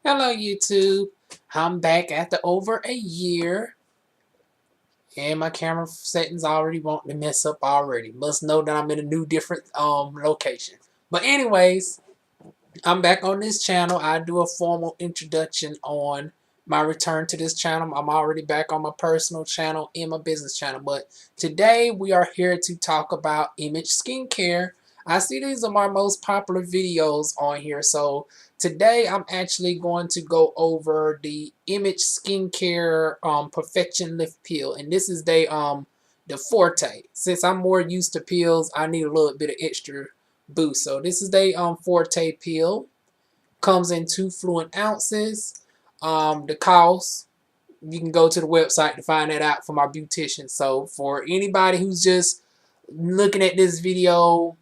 Hello YouTube, I'm back after over a year and my camera settings already want to mess up already. Must know that I'm in a new different location. But anyways, I'm back on this channel. I do a formal introduction on my return to this channel. I'm already back on my personal channel and my business channel. But today we are here to talk about image skincare. I see these are my most popular videos on here. So today I'm actually going to go over the image skincare perfection lift peel. And this is the Forte. Since I'm more used to peels, I need a little bit of extra boost. So this is the Forte peel. Comes in 2 fluid ounces. The cost, you can go to the website to find that out from our beautician. So for anybody who's just looking at this video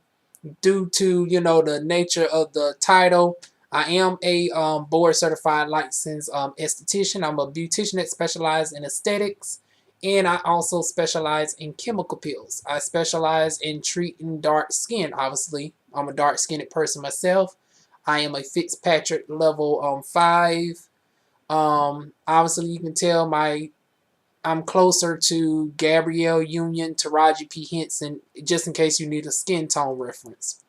due to the nature of the title, I am a board certified licensed esthetician. I'm a beautician that specializes in aesthetics, and I also specialize in chemical peels. I specialize in treating dark skin. Obviously, I'm a dark skinned person myself. I am a Fitzpatrick level 5. Obviously, you can tell I'm closer to Gabrielle Union, Taraji P. Henson, just in case you need a skin tone reference.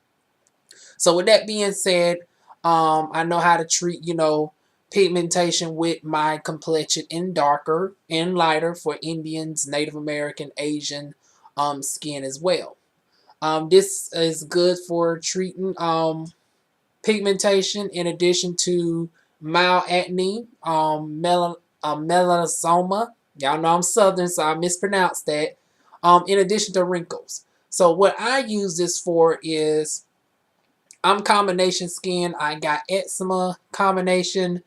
So with that being said, I know how to treat, pigmentation with my complexion in darker and lighter for Indians, Native American, Asian skin as well. This is good for treating pigmentation in addition to mild acne, melanoma. Y'all know I'm Southern, so I mispronounced that. In addition to wrinkles. So what I use this for is I'm combination skin. I got eczema combination.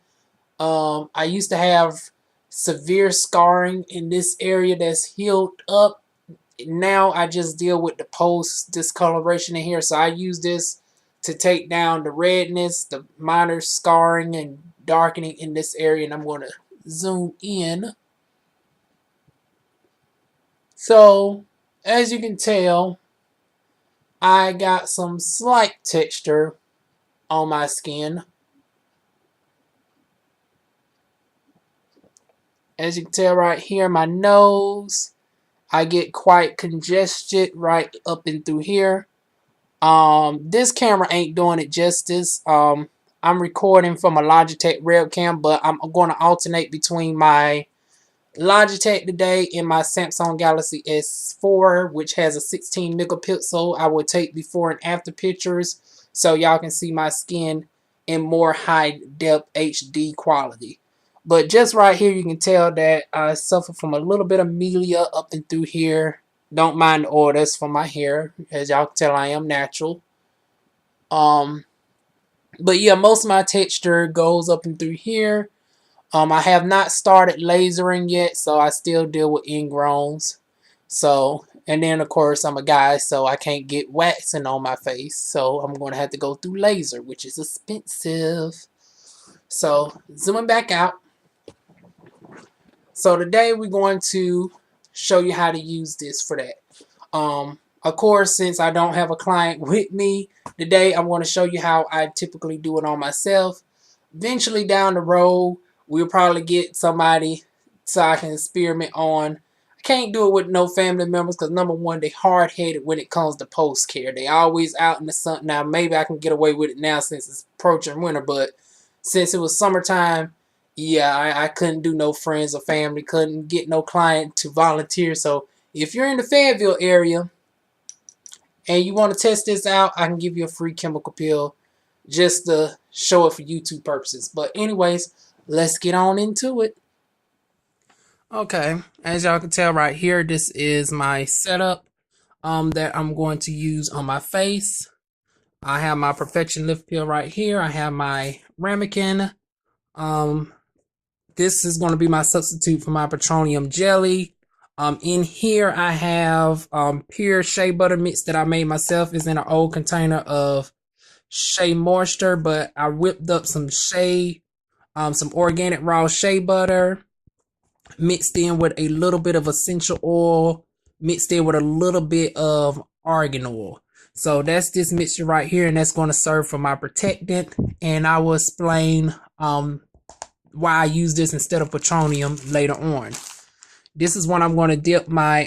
I used to have severe scarring in this area that's healed up. Now I just deal with the post discoloration in here. So I use this to take down the redness, the minor scarring and darkening in this area. And I'm going to zoom in. So as you can tell, I got some slight texture on my skin. As you can tell right here, my nose, I get quite congested right up and through here. This camera ain't doing it justice. I'm recording from a Logitech webcam, but I'm going to alternate between my Logitech today and my Samsung Galaxy S4, which has a 16 megapixel. I will take before and after pictures so y'all can see my skin in more high depth HD quality. But just right here, you can tell that I suffer from a little bit of melia up and through here. Don't mind the oil, that's for my hair. As y'all can tell, I am natural. But yeah, most of my texture goes up and through here. I have not started lasering yet, so I still deal with ingrowns. So, and then of course I'm a guy, so I can't get waxing on my face. So I'm going to have to go through laser, which is expensive. So, zooming back out. So today we're going to show you how to use this for that. Of course, since I don't have a client with me today, I'm going to show you how I typically do it on myself. Eventually down the road, we'll probably get somebody so I can experiment on. I can't do it with no family members because number one, they hard-headed when it comes to post-care. They always out in the sun. Now, maybe I can get away with it now since it's approaching winter, but since it was summertime, yeah, I couldn't do no friends or family, couldn't get no client to volunteer. So if you're in the Fayetteville area and you want to test this out, I can give you a free chemical peel just to show it for YouTube purposes. But anyways, let's get on into it. Okay, as y'all can tell right here, this is my setup that I'm going to use on my face. I have my Perfection Lift Peel right here. I have my ramekin. This is going to be my substitute for my petroleum jelly. In here I have pure shea butter mix that I made myself. It's in an old container of shea moisture, but I whipped up some shea, some organic raw shea butter, mixed in with a little bit of essential oil, mixed in with a little bit of argan oil. So that's this mixture right here, and that's going to serve for my protectant. And I will explain why I use this instead of petroleum later on. This is what I'm going to dip my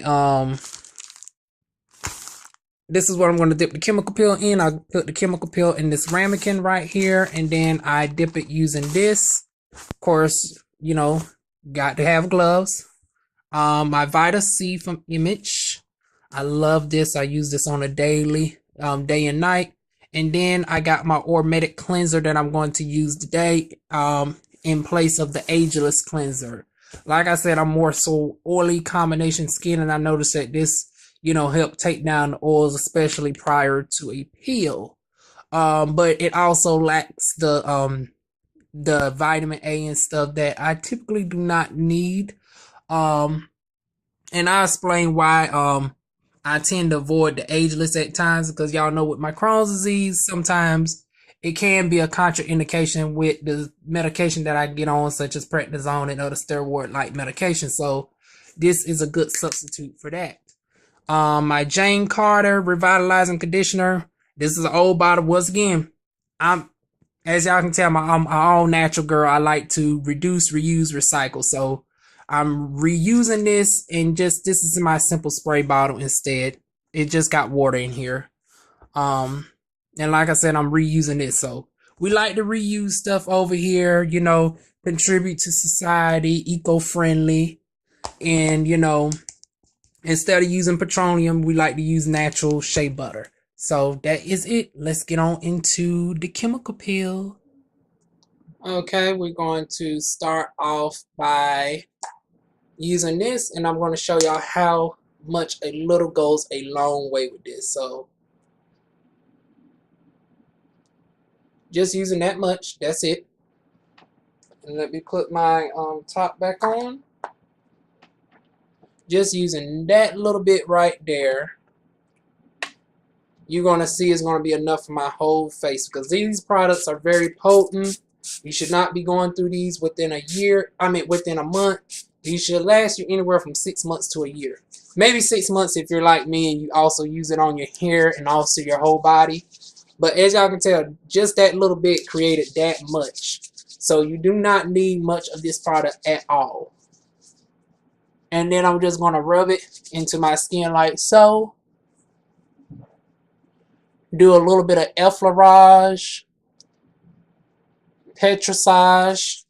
this is what I'm going to dip the chemical peel in. I put the chemical peel in this ramekin right here, and then I dip it using this. Of course, you know, got to have gloves. My Vita C from Image. I love this. I use this on a daily, day and night. And then I got my Ormetic cleanser that I'm going to use today, in place of the Ageless cleanser. Like I said, I'm more so oily combination skin, and I noticed that this, you know, helped take down the oils, especially prior to a peel. But it also lacks the vitamin A and stuff that I typically do not need. And I'll explain why I tend to avoid the Ageless at times, because y'all know with my Crohn's disease, sometimes it can be a contraindication with the medication that I get on, such as prednisone and other steroid-like medications. So this is a good substitute for that. My Jane Carter Revitalizing Conditioner. This is an old bottle. Once again, as y'all can tell, I'm an all natural girl. I like to reduce, reuse, recycle. So I'm reusing this, and this is my simple spray bottle instead. It just got water in here. And like I said, I'm reusing it. So we like to reuse stuff over here, you know, contribute to society, eco-friendly. And, you know, instead of using petroleum, we like to use natural shea butter. So that is it. Let's get on into the chemical peel. Okay, we're going to start off by using this, and I'm going to show y'all how much a little goes a long way with this. So just using that much, that's it. And let me put my top back on. Just using that little bit right there, you're going to see it's going to be enough for my whole face, because these products are very potent. You should not be going through these within a year. I mean, within a month. These should last you anywhere from 6 months to a year. Maybe 6 months if you're like me and you also use it on your hair and also your whole body. But as y'all can tell, just that little bit created that much. So you do not need much of this product at all. And then I'm just going to rub it into my skin like so. Do a little bit of effleurage, petrissage.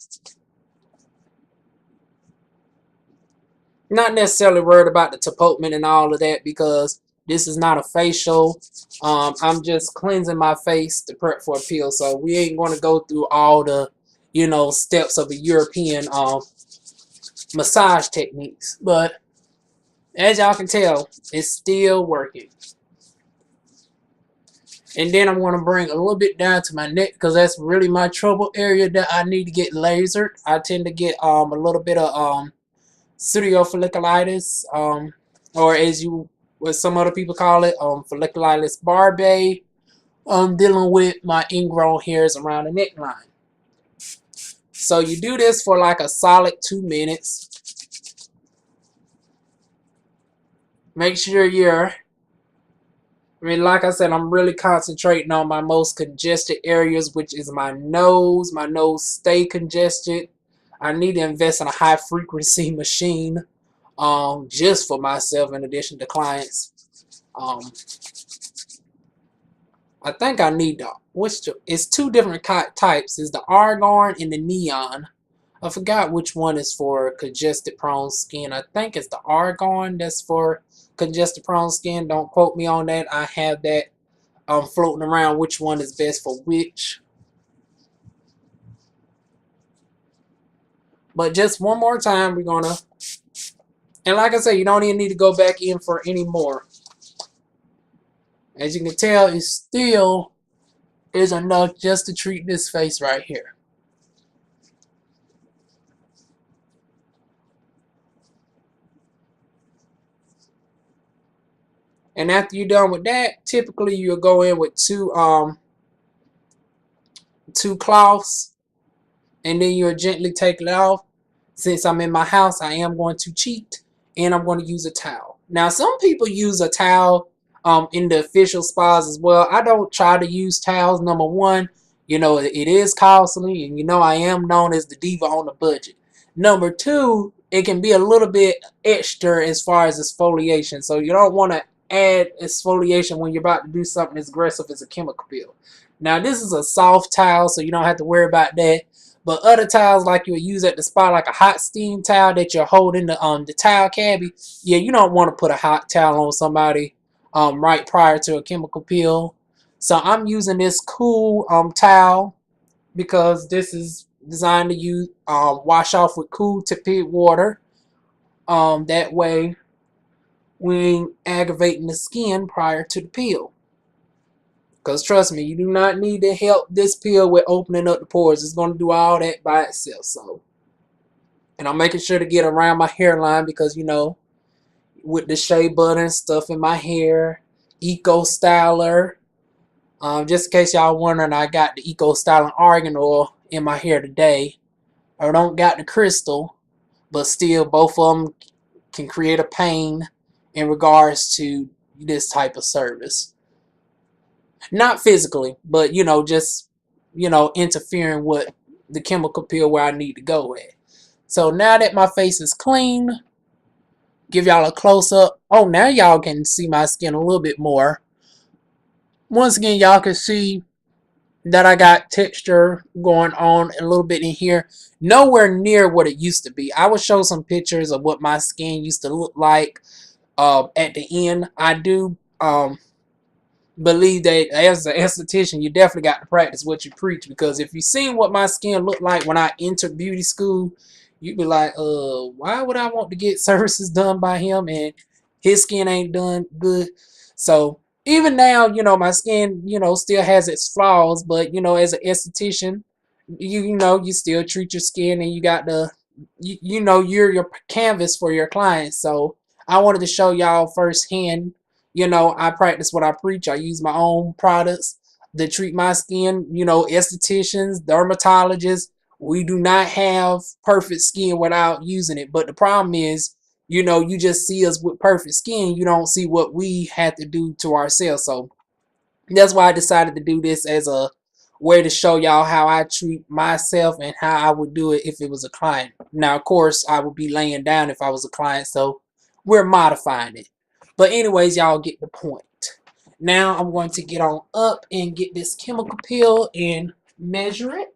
Not necessarily worried about the tapotment and all of that, because this is not a facial. I'm just cleansing my face to prep for a peel. So we ain't going to go through all the, you know, steps of a European massage techniques. But as y'all can tell, it's still working. And then I'm going to bring a little bit down to my neck, because that's really my trouble area that I need to get lasered. I tend to get a little bit of pseudofolliculitis, or what some other people call it, folliculitis barbae, dealing with my ingrown hairs around the neckline. So you do this for like a solid 2 minutes. Make sure like I said, I'm really concentrating on my most congested areas, which is my nose. My nose stay congested. I need to invest in a high frequency machine, just for myself in addition to clients. I think I need it's 2 different types. It's the argon and the neon. I forgot which one is for congested prone skin. I think it's the argon that's for congested prone skin. Don't quote me on that. I have that floating around, which one is best for which. But just one more time, we're gonna, and like I said, you don't even need to go back in for any more. As you can tell, it still is enough just to treat this face right here. And after you're done with that, typically you'll go in with two cloths, and then you'll gently take it off. Since I'm in my house, I am going to cheat, and I'm going to use a towel. Now, some people use a towel in the official spas as well. I don't try to use towels. Number one, You know, it is costly, and you know I am known as the diva on the budget. Number two, it can be a little bit extra as far as exfoliation. So you don't want to add exfoliation when you're about to do something as aggressive as a chemical peel. Now this is a soft towel, so you don't have to worry about that. But other towels like you would use at the spa, like a hot steam towel that you're holding the towel cabbie, yeah, you don't want to put a hot towel on somebody right prior to a chemical peel. So I'm using this cool towel because this is designed to use wash off with cool tepid water. That way we ain't aggravating the skin prior to the peel. Because trust me, you do not need to help this peel with opening up the pores. It's going to do all that by itself. So, and I'm making sure to get around my hairline because, you know, with the shea butter and stuff in my hair, Eco Styler. Just in case y'all wondering, I got the Eco Styling Argan Oil in my hair today. I don't got the crystal, but still both of them can create a pain in regards to this type of service. Not physically, but you know, just you know, interfering with the chemical peel where I need to go at. So now that my face is clean, give y'all a close up. Oh, now y'all can see my skin a little bit more. Once again, y'all can see that I got texture going on a little bit in here. Nowhere near what it used to be. I will show some pictures of what my skin used to look like at the end. I do believe that as an esthetician, you definitely got to practice what you preach, because if you seen what my skin looked like when I entered beauty school, you'd be like, why would I want to get services done by him and his skin ain't done good? So even now, you know, my skin, you know, still has its flaws, but you know, as an esthetician, you know, you still treat your skin, and you got the you know, you're your canvas for your clients. So I wanted to show y'all firsthand. You know, I practice what I preach. I use my own products to treat my skin. You know, estheticians, dermatologists, we do not have perfect skin without using it. But the problem is, you know, you just see us with perfect skin. You don't see what we had to do to ourselves. So that's why I decided to do this as a way to show y'all how I treat myself and how I would do it if it was a client. Now, of course, I would be laying down if I was a client, so we're modifying it. But anyways, y'all get the point. Now I'm going to get on up and get this chemical peel and measure it.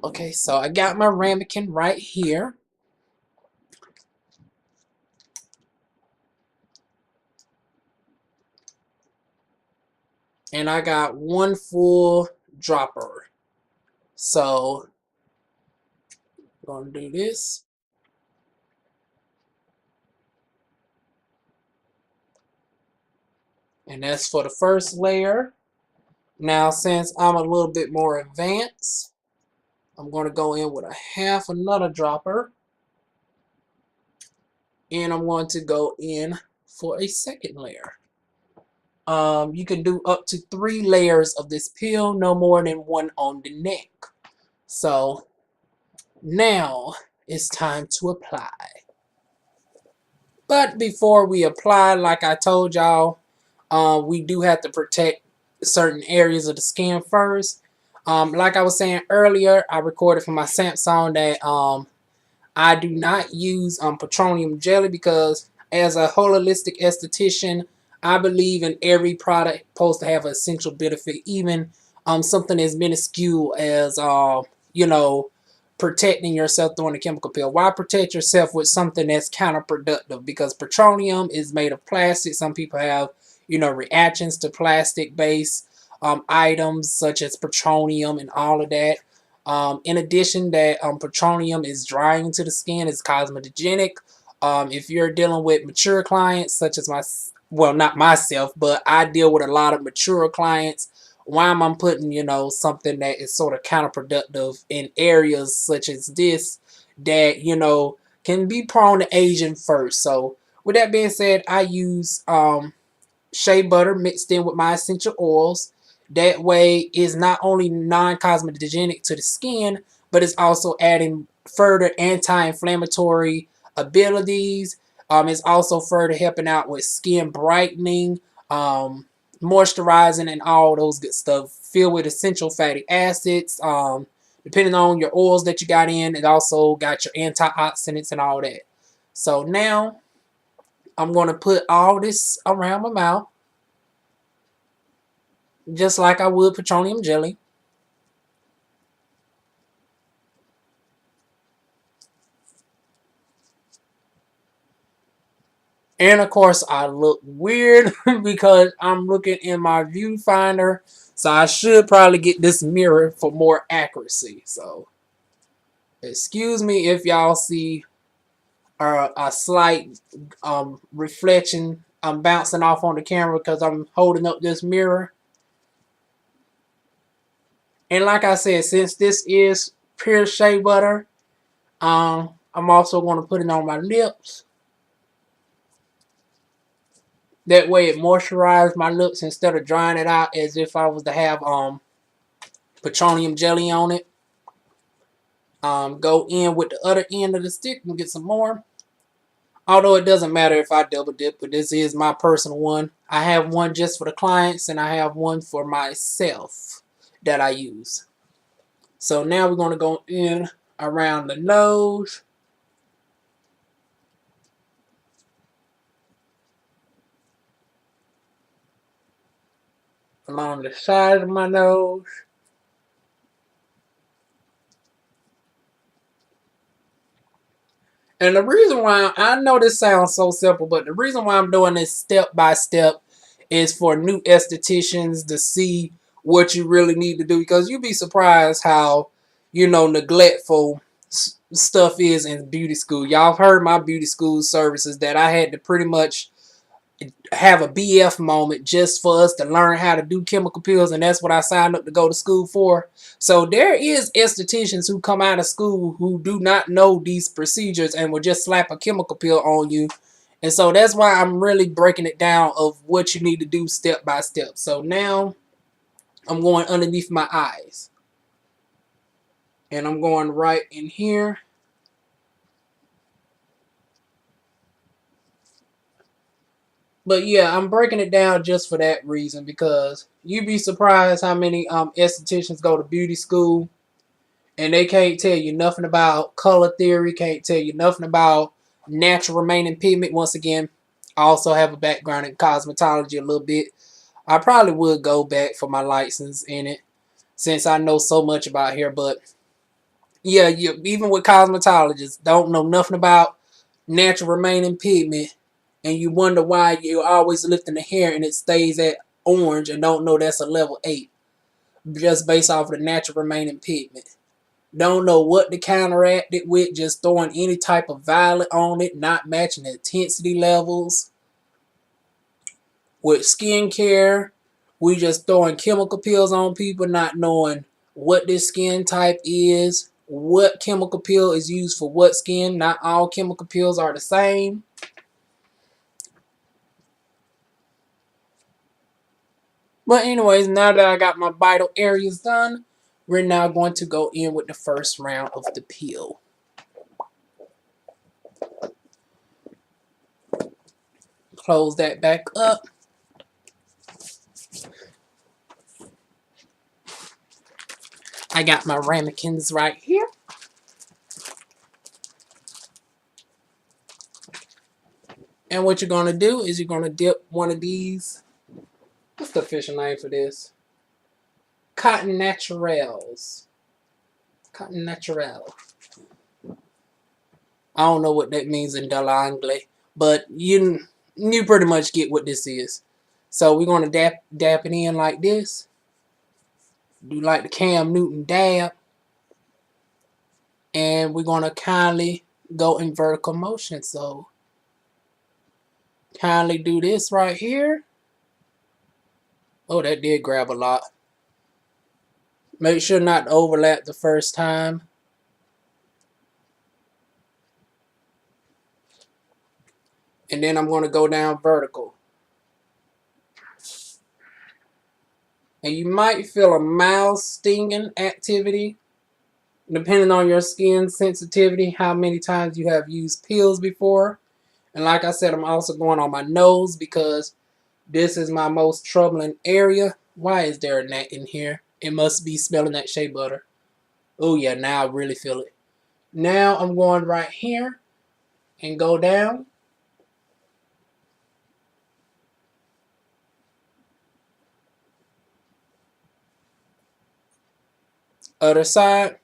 Okay, so I got my ramekin right here. And I got one full dropper. So I'm going to do this. And that's for the first layer. Now, since I'm a little bit more advanced, I'm going to go in with a half another dropper. And I'm going to go in for a second layer. You can do up to 3 layers of this peel, no more than 1 on the neck. So now it's time to apply. But before we apply, like I told y'all, we do have to protect certain areas of the skin first. Like I was saying earlier, I recorded for my Samsung that I do not use petroleum jelly because as a holistic esthetician, I believe in every product supposed to have an essential benefit, even something as minuscule as you know, protecting yourself during a chemical peel. Why protect yourself with something that's counterproductive? Because petroleum is made of plastic. Some people have, you know, reactions to plastic-based items such as petroleum and all of that. In addition, that petroleum is drying to the skin, it's cosmetogenic. If you're dealing with mature clients, such as well, not myself, but I deal with a lot of mature clients. Why am I putting, you know, something that is sort of counterproductive in areas such as this that, you know, can be prone to aging first? So with that being said, I use shea butter mixed in with my essential oils. That way is not only non-cosmetogenic to the skin, but it's also adding further anti-inflammatory abilities. It's also further helping out with skin brightening, moisturizing and all those good stuff. Filled with essential fatty acids. Depending on your oils that you got in, it also got your antioxidants and all that. So now I'm going to put all this around my mouth, just like I would petroleum jelly. And of course, I look weird because I'm looking in my viewfinder. So I should probably get this mirror for more accuracy. So excuse me if y'all see a slight reflection. I'm bouncing off on the camera because I'm holding up this mirror. And like I said, since this is pure shea butter, I'm also going to put it on my lips. That way it moisturizes my lips instead of drying it out as if I was to have petroleum jelly on it. Go in with the other end of the stick and get some more. Although it doesn't matter if I double dip, but this is my personal one. I have one just for the clients and I have one for myself that I use. So now we're going to go in around the nose. Along the side of my nose. And the reason why, I know this sounds so simple, but the reason why I'm doing this step by step is for new estheticians to see what you really need to do. Because you'd be surprised how, neglectful stuff is in beauty school. Y'all have heard my beauty school services that I had to pretty much have a BF moment just for us to learn how to do chemical peels, and that's what I signed up to go to school for. So there is estheticians who come out of school who do not know these procedures and will just slap a chemical peel on you. And so that's why I'm really breaking it down of what you need to do step by step. So now I'm going underneath my eyes. And I'm going right in here. But yeah, I'm breaking it down just for that reason, because you'd be surprised how many estheticians go to beauty school and they can't tell you nothing about color theory, can't tell you nothing about natural remaining pigment. Once again, I also have a background in cosmetology a little bit. I probably would go back for my license in it since I know so much about hair. But yeah, even with cosmetologists, don't know nothing about natural remaining pigment, and you wonder why you're always lifting the hair and it stays at orange and don't know that's a level 8 just based off of the natural remaining pigment. Don't know what to counteract it with, just throwing any type of violet on it, not matching the intensity levels. With skincare, we just throwing chemical peels on people, not knowing what this skin type is, what chemical peel is used for what skin. Not all chemical peels are the same. But anyways, now that I got my vital areas done, we're now going to go in with the first round of the peel. Close that back up. I got my ramekins right here. And what you're going to do is you're going to dip one of these. What's the official name for this? Cotton Naturals. Cotton Natural. I don't know what that means in de l'anglais, but you pretty much get what this is. So we're going to dap it in like this. Do like the Cam Newton dab. And we're going to kindly go in vertical motion. So kindly do this right here. Oh, that did grab a lot. Make sure not to overlap the first time. And then I'm going to go down vertical. And you might feel a mild stinging activity, depending on your skin sensitivity, how many times you have used peels before. And like I said, I'm also going on my nose because This is my most troubling area. Why is there a gnat in here? It must be smelling that shea butter. Oh yeah, now I really feel it. Now I'm going right here and go down. Other side.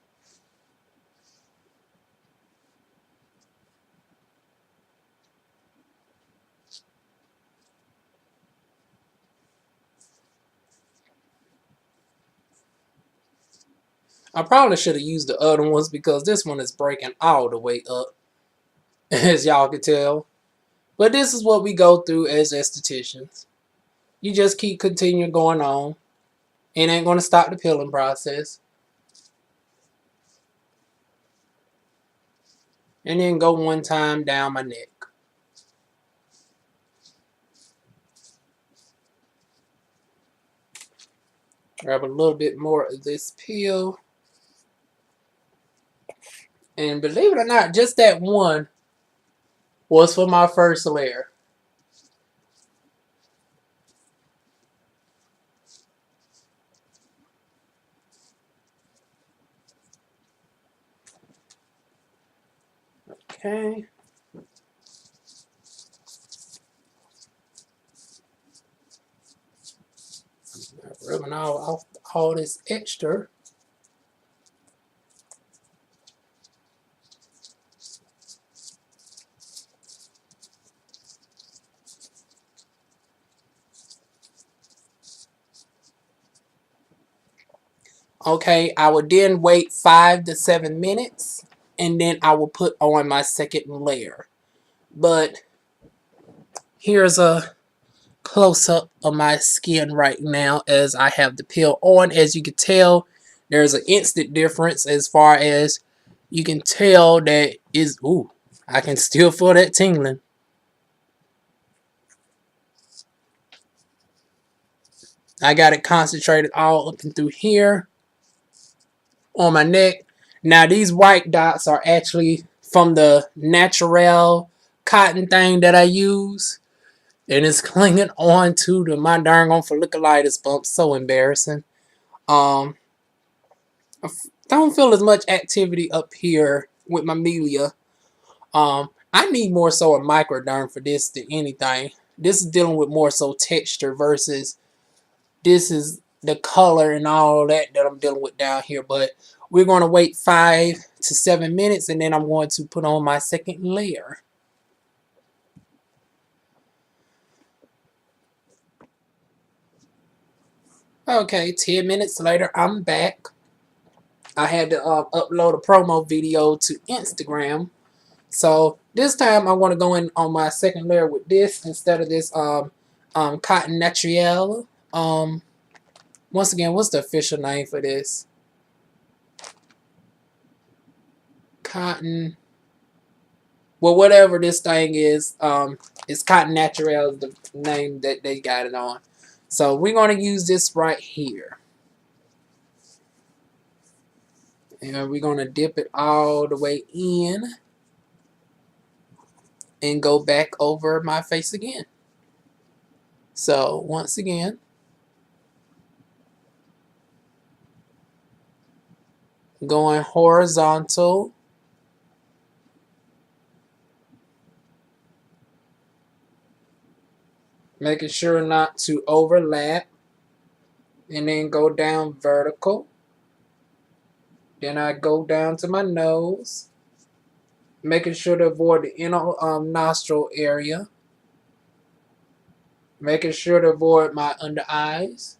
I probably should have used the other ones because this one is breaking all the way up, as y'all can tell. But this is what we go through as estheticians. You just keep continuing going on. It ain't going to stop the peeling process. And then go one time down my neck. Grab a little bit more of this peel. And believe it or not, just that one was for my first layer. Okay. Rubbing off all this extra. Okay, I will then wait 5 to 7 minutes and then I will put on my second layer. But here's a close-up of my skin right now as I have the peel on. As you can tell, there's an instant difference as far as you can tell that is, ooh, I can still feel that tingling. I got it concentrated all up and through here on my neck. Now these white dots are actually from the natural cotton thing that I use. And it's clinging on to my darn on folliculitis bump. So embarrassing. I don't feel as much activity up here with my melia. I need more so a microderm for this than anything. This is dealing with more so texture versus this is the color and all that I'm dealing with down here. But we're going to wait 5 to 7 minutes and then I'm going to put on my second layer. Okay, 10 minutes later, I'm back. I had to upload a promo video to Instagram. So this time I want to go in on my second layer with this instead of this cotton natural. Once again, what's the official name for this? Cotton. Well, whatever this thing is, it's cotton natural is the name that they got it on. So we're going to use this right here. And we're going to dip it all the way in. And go back over my face again. So once again, going horizontal. Making sure not to overlap. And then go down vertical. Then I go down to my nose. Making sure to avoid the inner nostril area. Making sure to avoid my under eyes.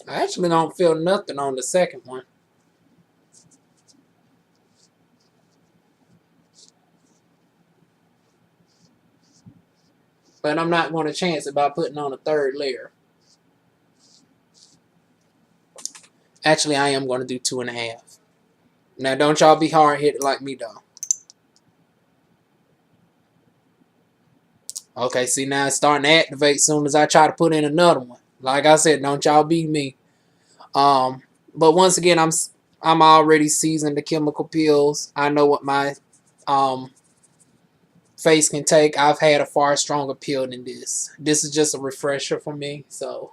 I actually don't feel nothing on the second one. But I'm not going to chance it by putting on a third layer. Actually, I am going to do 2.5. Now, don't y'all be hard-headed like me, though. Okay, see, now it's starting to activate as soon as I try to put in another one. Like I said, don't y'all beat me. But once again, I'm already seasoned the chemical peels. I know what my face can take. I've had a far stronger peel than this. This is just a refresher for me. So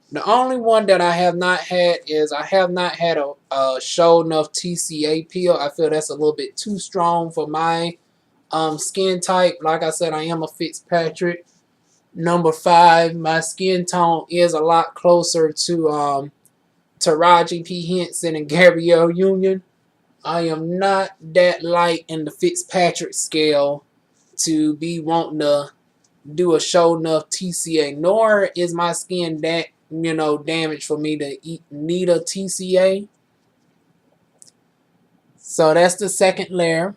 the only one that I have not had is I have not had a show enough TCA peel. I feel that's a little bit too strong for my skin type. Like I said, I am a Fitzpatrick number 5. My skin tone is a lot closer to Taraji P. Henson and Gabrielle Union. I am not that light in the Fitzpatrick scale to be wanting to do a show enough TCA, nor is my skin that, damaged for me to need a TCA. So that's the second layer.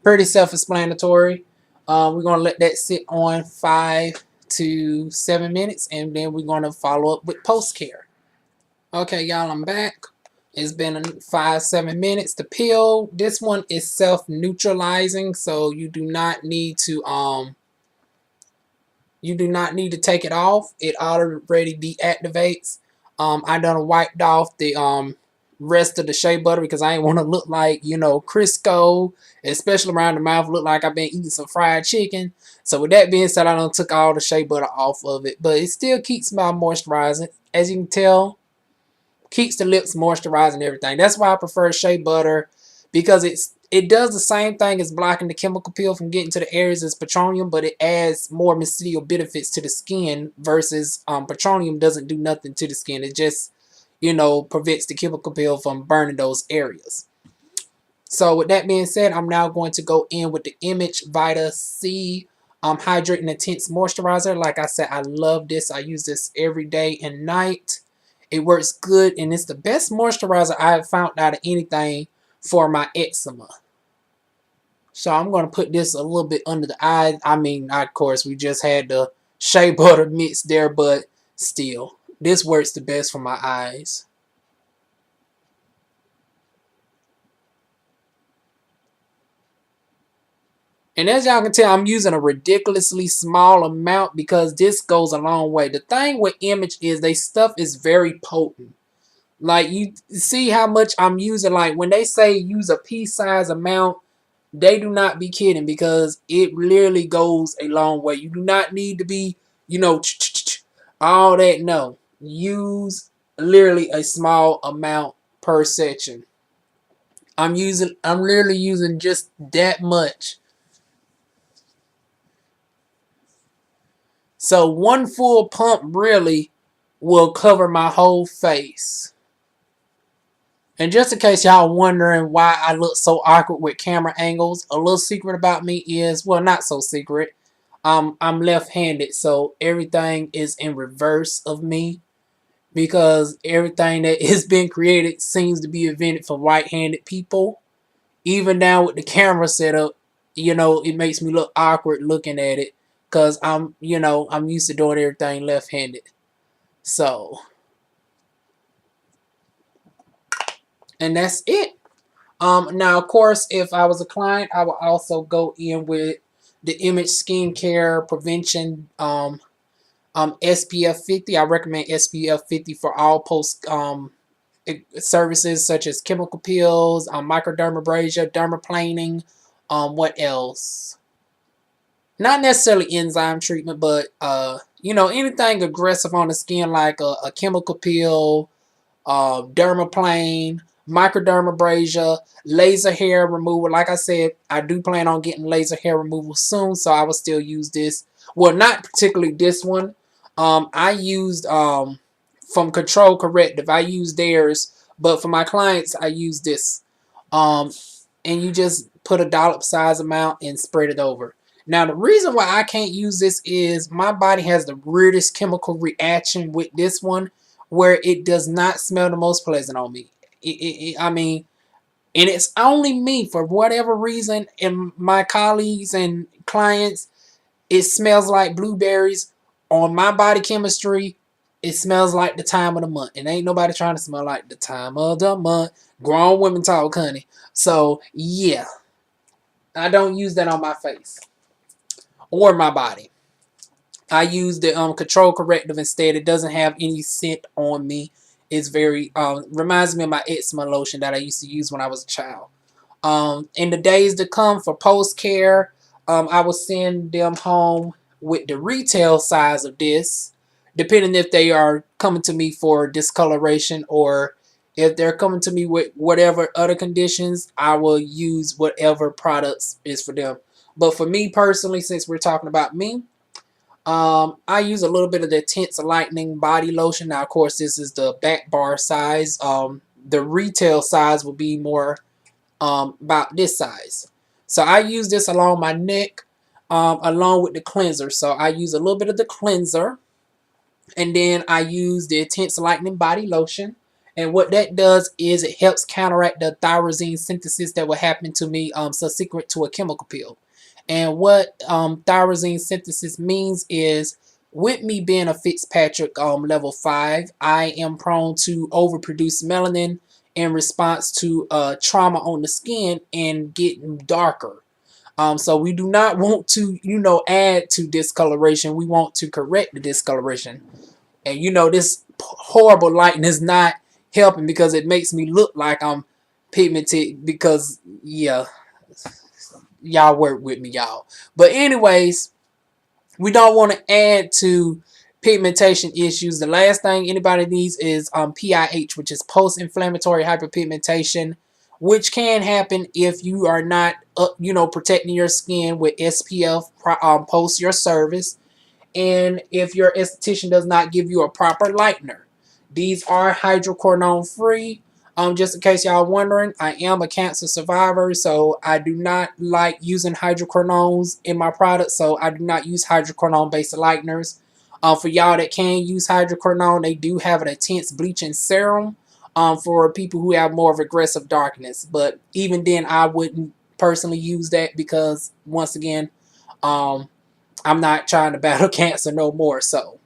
Pretty self-explanatory. We're going to let that sit on 5 to 7 minutes, and then we're going to follow up with post-care. Okay, y'all, I'm back. It's been 5-7 minutes. The peel, this one is self-neutralizing, so you do not need to take it off. It already deactivates. I done wiped off the rest of the shea butter because I ain't want to look like, Crisco, especially around the mouth, look like I've been eating some fried chicken. So with that being said, I done took all the shea butter off of it, but it still keeps my moisturizing. As you can tell, keeps the lips moisturized and everything. That's why I prefer shea butter, because it does the same thing as blocking the chemical peel from getting to the areas as petroleum, but it adds more medicinal benefits to the skin versus petroleum doesn't do nothing to the skin. It just, prevents the chemical peel from burning those areas. So with that being said, I'm now going to go in with the Image Vita C Hydrating Intense Moisturizer. Like I said, I love this. I use this every day and night. It works good, and it's the best moisturizer I have found out of anything for my eczema. So I'm going to put this a little bit under the eye. I mean, of course, we just had the shea butter mix there, but still, this works the best for my eyes. And as y'all can tell, I'm using a ridiculously small amount because this goes a long way. The thing with Image is their stuff is very potent. Like, you see how much I'm using. Like, when they say use a pea-size amount, they do not be kidding, because it literally goes a long way. You do not need to be, all that. No. Use literally a small amount per section. I'm literally using just that much. So one full pump really will cover my whole face. And just in case y'all wondering why I look so awkward with camera angles, a little secret about me is, well, not so secret. I'm left-handed, so everything is in reverse of me, because everything that has been created seems to be invented for right-handed people. Even now with the camera setup, it makes me look awkward looking at it, because I'm used to doing everything left-handed. So, and that's it. Now, of course, if I was a client, I would also go in with the Image Skincare Prevention SPF 50. I recommend SPF 50 for all post services such as chemical peels, microdermabrasion, dermaplaning, what else? Not necessarily enzyme treatment, but anything aggressive on the skin, like a chemical peel, dermaplane, microdermabrasion, laser hair removal. Like I said, I do plan on getting laser hair removal soon, so I will still use this. Well, not particularly this one. I used from Control Corrective. I used theirs, but for my clients, I use this. And you just put a dollop size amount and spread it over. Now, the reason why I can't use this is my body has the weirdest chemical reaction with this one, where it does not smell the most pleasant on me. I mean, and it's only me, for whatever reason, and my colleagues and clients, it smells like blueberries. On my body chemistry, It smells like the time of the month. And ain't nobody trying to smell like the time of the month. Grown women talk, honey. So, yeah. I don't use that on my face. Or my body. I use the control corrective instead. It doesn't have any scent on me. It's very, reminds me of my eczema lotion that I used to use when I was a child. In the days to come for post-care, I will send them home with the retail size of this, depending if they are coming to me for discoloration or if they're coming to me with whatever other conditions, I will use whatever products is for them. But for me personally, since we're talking about me, I use a little bit of the Tensor Lightening body lotion. Now, of course, this is the back bar size. The retail size will be more about this size. So I use this along my neck, along with the cleanser. So I use a little bit of the cleanser, and then I use the Intense Lightening body lotion. And what that does is it helps counteract the thyroxine synthesis that will happen to me subsequent to a chemical peel. And what thyroxine synthesis means is, with me being a Fitzpatrick level 5, I am prone to overproduce melanin in response to trauma on the skin and getting darker. So we do not want to, add to discoloration. We want to correct the discoloration. And this horrible lighting is not helping because it makes me look like I'm pigmented because, yeah, y'all work with me, y'all. But anyways, we don't want to add to pigmentation issues. The last thing anybody needs is PIH, which is post-inflammatory hyperpigmentation, which can happen if you are not, protecting your skin with SPF post your service, and if your esthetician does not give you a proper lightener. These are hydroquinone free. Just in case y'all wondering, I am a cancer survivor, so I do not like using hydroquinones in my products, so I do not use hydroquinone-based lighteners. For y'all that can use hydroquinone, they do have an intense bleaching serum for people who have more of aggressive darkness. But even then, I wouldn't personally use that because, once again, I'm not trying to battle cancer no more, so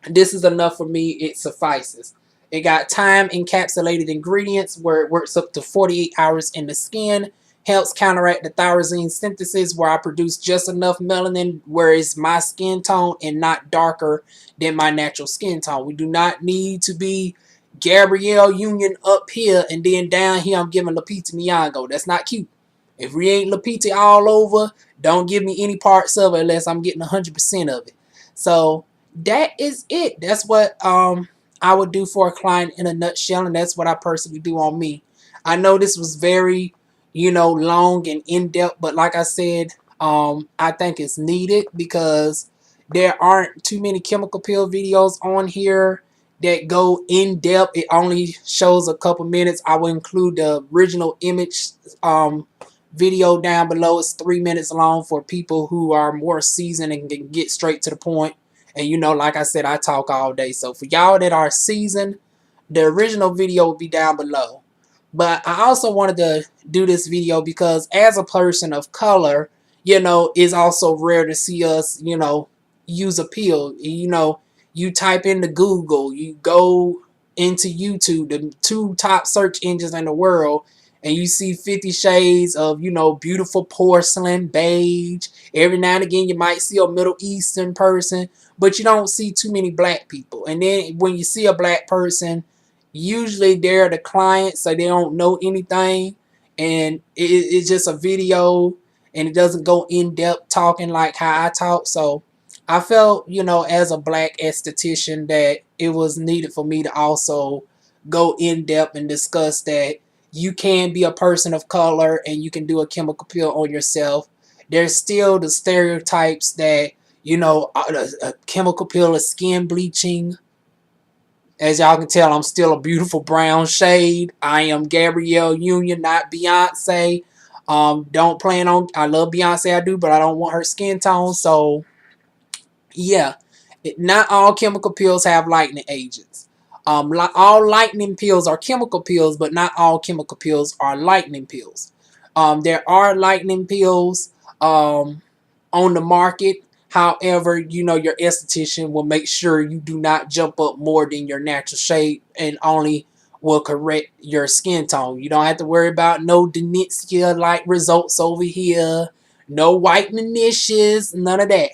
this is enough for me. It suffices. It got time encapsulated ingredients where it works up to 48 hours in the skin, helps counteract the thyroxine synthesis where I produce just enough melanin where it's my skin tone and not darker than my natural skin tone. We do not need to be Gabrielle Union up here and then down here I'm giving Lupita Nyong'o. That's not cute. If we ain't Lupita all over, don't give me any parts of it unless I'm getting 100% of it. So that is it. That's what I would do for a client in a nutshell, and that's what I personally do on me. I know this was very, long and in-depth, but like I said, I think it's needed because there aren't too many chemical peel videos on here that go in-depth. It only shows a couple minutes. I will include the original image video down below. It's 3 minutes long for people who are more seasoned and can get straight to the point. And like I said, I talk all day. So for y'all that are seasoned, the original video will be down below. But I also wanted to do this video because as a person of color, it's also rare to see us, use a peel. You type into Google, you go into YouTube, the 2 top search engines in the world, and you see 50 shades of, beautiful porcelain, beige. Every now and again, you might see a Middle Eastern person, but you don't see too many black people. And then when you see a black person, usually they're the client, so they don't know anything. And it's just a video, and it doesn't go in-depth talking like how I talk. So I felt, as a black esthetician, that it was needed for me to also go in-depth and discuss that you can be a person of color and you can do a chemical peel on yourself. There's still the stereotypes that, a chemical peel is skin bleaching. As y'all can tell, I'm still a beautiful brown shade. I am Gabrielle Union, not Beyonce. Don't plan on, I love Beyonce, I do, but I don't want her skin tone. So, yeah, not all chemical peels have lightening agents. All lightening pills are chemical pills, but not all chemical pills are lightening pills. There are lightening pills on the market. However, your esthetician will make sure you do not jump up more than your natural shade and only will correct your skin tone. You don't have to worry about no dementia-like results over here, no whitening issues, none of that.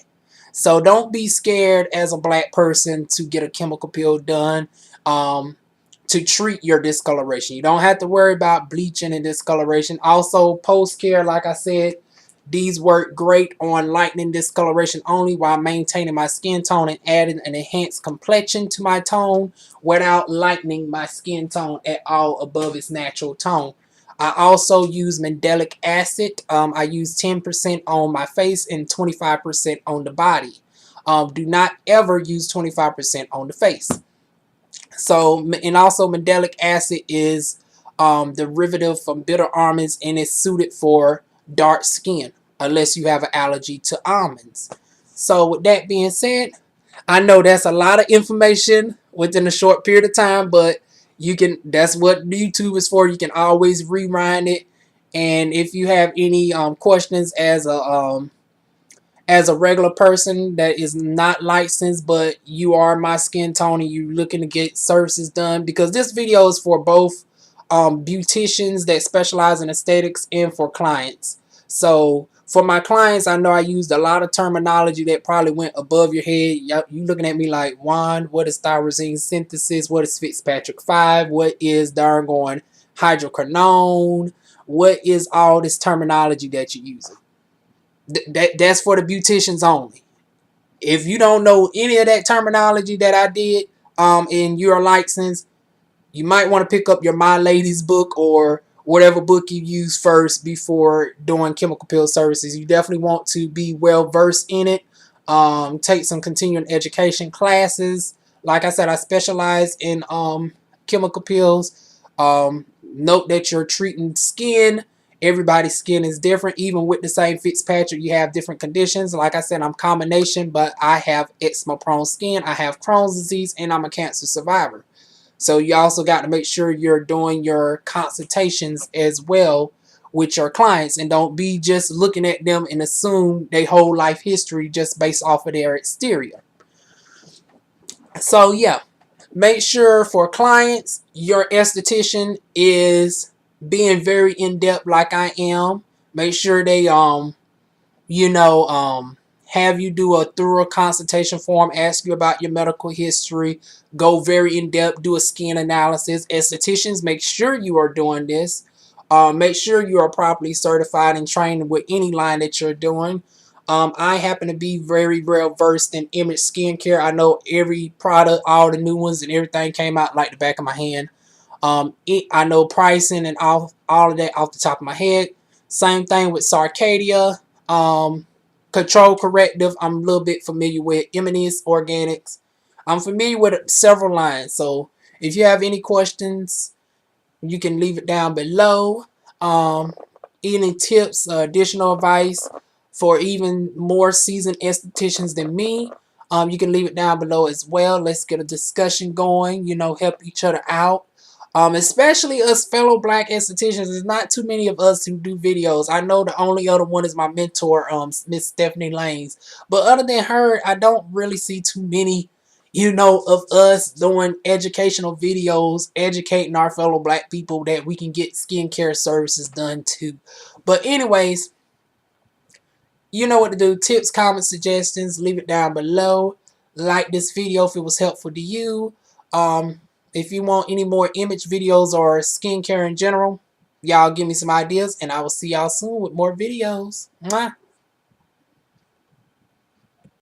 So don't be scared as a black person to get a chemical peel done to treat your discoloration. You don't have to worry about bleaching and discoloration. Also, post-care, like I said, these work great on lightening discoloration only while maintaining my skin tone and adding an enhanced complexion to my tone without lightening my skin tone at all above its natural tone. I also use Mandelic Acid. I use 10% on my face and 25% on the body. Do not ever use 25% on the face. So, and also Mandelic Acid is derivative from bitter almonds and is suited for dark skin unless you have an allergy to almonds. So with that being said, I know that's a lot of information within a short period of time, but that's what YouTube is for. You can always rewind it. And if you have any questions as a regular person that is not licensed, but you are my skin tone and you looking to get services done, because this video is for both beauticians that specialize in aesthetics and for clients. So for my clients, I know I used a lot of terminology that probably went above your head. You looking at me like, Juan, what is tyrosine synthesis? What is Fitzpatrick 5? What is darn going hydroquinone? What is all this terminology that you're using? That's for the beauticians only. If you don't know any of that terminology that I did and you're licensed, you might want to pick up your My Ladies book or whatever book you use first before doing chemical peel services. You definitely want to be well versed in it. Take some continuing education classes. Like I said, I specialize in chemical peels. Note that you're treating skin. Everybody's skin is different. Even with the same Fitzpatrick, you have different conditions. Like I said, I'm combination, but I have eczema-prone skin. I have Crohn's disease, and I'm a cancer survivor. So you also got to make sure you're doing your consultations as well with your clients, and don't be just looking at them and assume their whole life history just based off of their exterior. So yeah, make sure for clients, your esthetician is being very in-depth like I am. Make sure they have you do a thorough consultation form, ask you about your medical history, go very in-depth, do a skin analysis. Estheticians, make sure you are doing this. Make sure you are properly certified and trained with any line that you're doing. I happen to be very well versed in image skincare. I know every product, all the new ones and everything came out like the back of my hand. I know pricing and all of that off the top of my head. Same thing with Sarcadia. Control Corrective, I'm a little bit familiar with. Eminis Organics. I'm familiar with several lines. So if you have any questions, you can leave it down below. Any tips, additional advice for even more seasoned estheticians than me, you can leave it down below as well. Let's get a discussion going, help each other out. Especially us fellow black estheticians. There's not too many of us who do videos. I know the only other one is my mentor, Miss Stephanie Lanes. But other than her, I don't really see too many, of us doing educational videos, educating our fellow black people that we can get skincare services done too. But anyways, you know what to do. Tips, comments, suggestions, leave it down below. Like this video if it was helpful to you. If you want any more image videos or skincare in general, y'all give me some ideas, and I will see y'all soon with more videos. Mwah.